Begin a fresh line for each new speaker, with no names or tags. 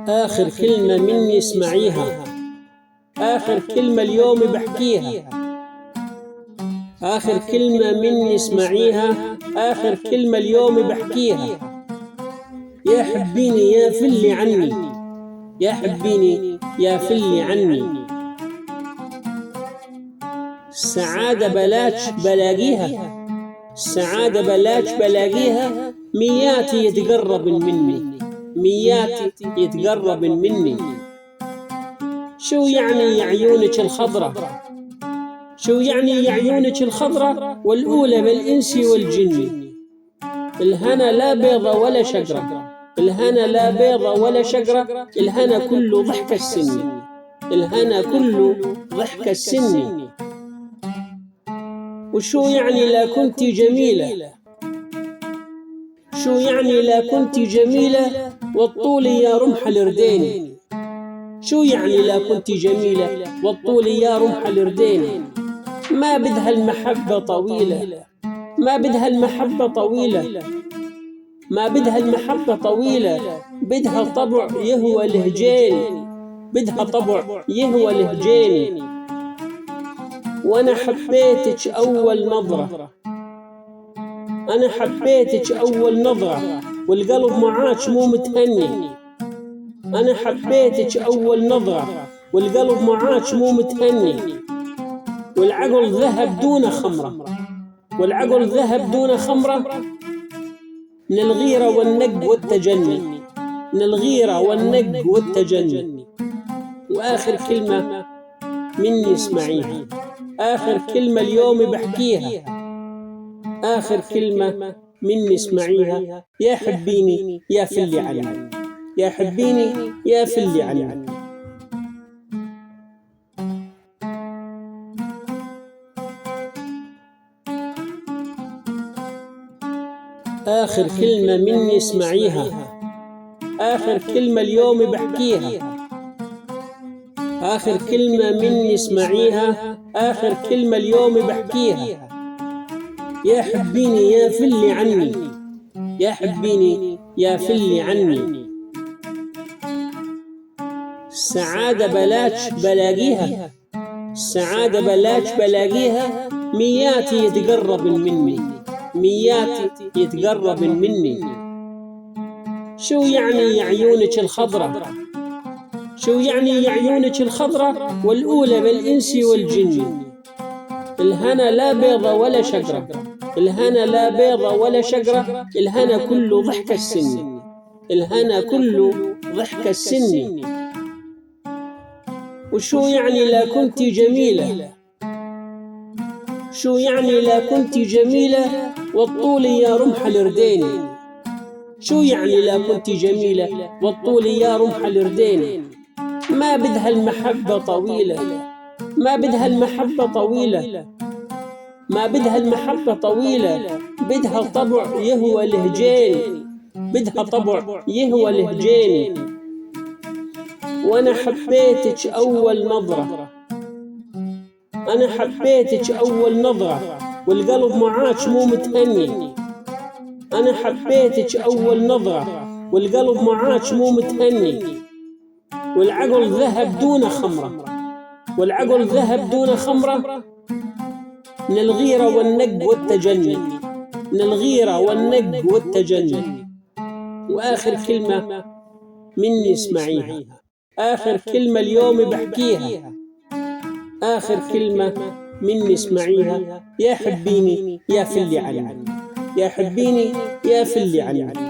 آخر كلمة مني اسمعيها، آخر كلمة اليوم بحكيها، آخر كلمة مني اسمعيها، آخر كلمة اليوم بحكيها. يا حبيني يا فلي عني، يا حبيني يا فلي عني. السعادة بلاش بلاقيها، السعادة بلاش بلاقيها، مياتي يتقربن مني، مياتي يتقربن مني. شو يعني يا عيونك الخضرة، شو يعني يا عيونك الخضرة والأولى بالإنس والجن. الهنا لا بيضة ولا شجرة، الهنا لا بيضة ولا شجرة، الهنا كله ضحك السني، الهنا كله ضحك السني. وشو يعني لا كنت جميلة، شو يعني لا كنت جميلة والطول يا رمح الردين. شو يعني لا كنت جميلة والطول يا رمح الردين. ما بدها المحبة طويلة، ما بدها المحبة طويلة، ما بدها المحبة طويلة، بدها طبع يهوى لهجين، بدها طبع يهوى لهجين. وأنا حبيتك أول نظرة، أنا حبيتك أول نظرة والقلب معاك مو متهني. أنا حبيتك أول نظرة والقلب معاك مو متهني. والعقل ذهب دون خمرة، والعقل ذهب دون خمرة، من الغيرة والنق والتجني، من الغيرة والنق والتجني. وآخر كلمة مني اسمعيها، آخر كلمة اليوم بحكيها، آخر كلمة مني اسمعيها. يا حبيني يا فلي عني، يا حبيني يا فلي عني. آخر كلمة مني اسمعيها، آخر كلمة اليوم بحكيها، آخر كلمة مني اسمعيها، آخر كلمة اليوم بحكيها. يا حبيني يا فلي عني، يا حبيني يا فلي عني. السعادة بلاش بلاقيها، السعادة بلاش بلاقيها، مياتي يتقربن مني، مياتي يتقربن مني. شو يعني يا عيونك الخضرة، شو يعني يا عيونك الخضرة والأولى بالإنس والجن. الهنا لا بيضة ولا شجرة، الهنا لا بيضة ولا شجرة، الهنا كله ضحك السني، الهنا كله ضحك السني. وشو يعني لا كنت جميلة، شو يعني لا كنت جميلة والطول يا رمح الردين. شو يعني لا كنت جميلة والطول يا رمح الردين. ما بدها المحبة طويلة، ما بدها المحبة طويلة، ما بدها المحبة طويلة، بدها طبع يهوى لهجين، بدها طبع يهوى لهجين. وأنا حبيتك أول نظرة، أنا حبيتك أول نظرة والقلب معاك مو متهني. أنا حبيتك أول نظرة والقلب معاك مو متهني. والعقل ذهب دون خمرة، والعقل ذهب دون خمرة، من الغيرة والنق والتجني، من الغيرة والنق والتجني. وآخر كلمة مني اسمعيها، آخر كلمة اليوم بحكيها، آخر كلمة مني اسمعيها. يا حبيني يا فلي عني، يا حبيني يا فلي عني.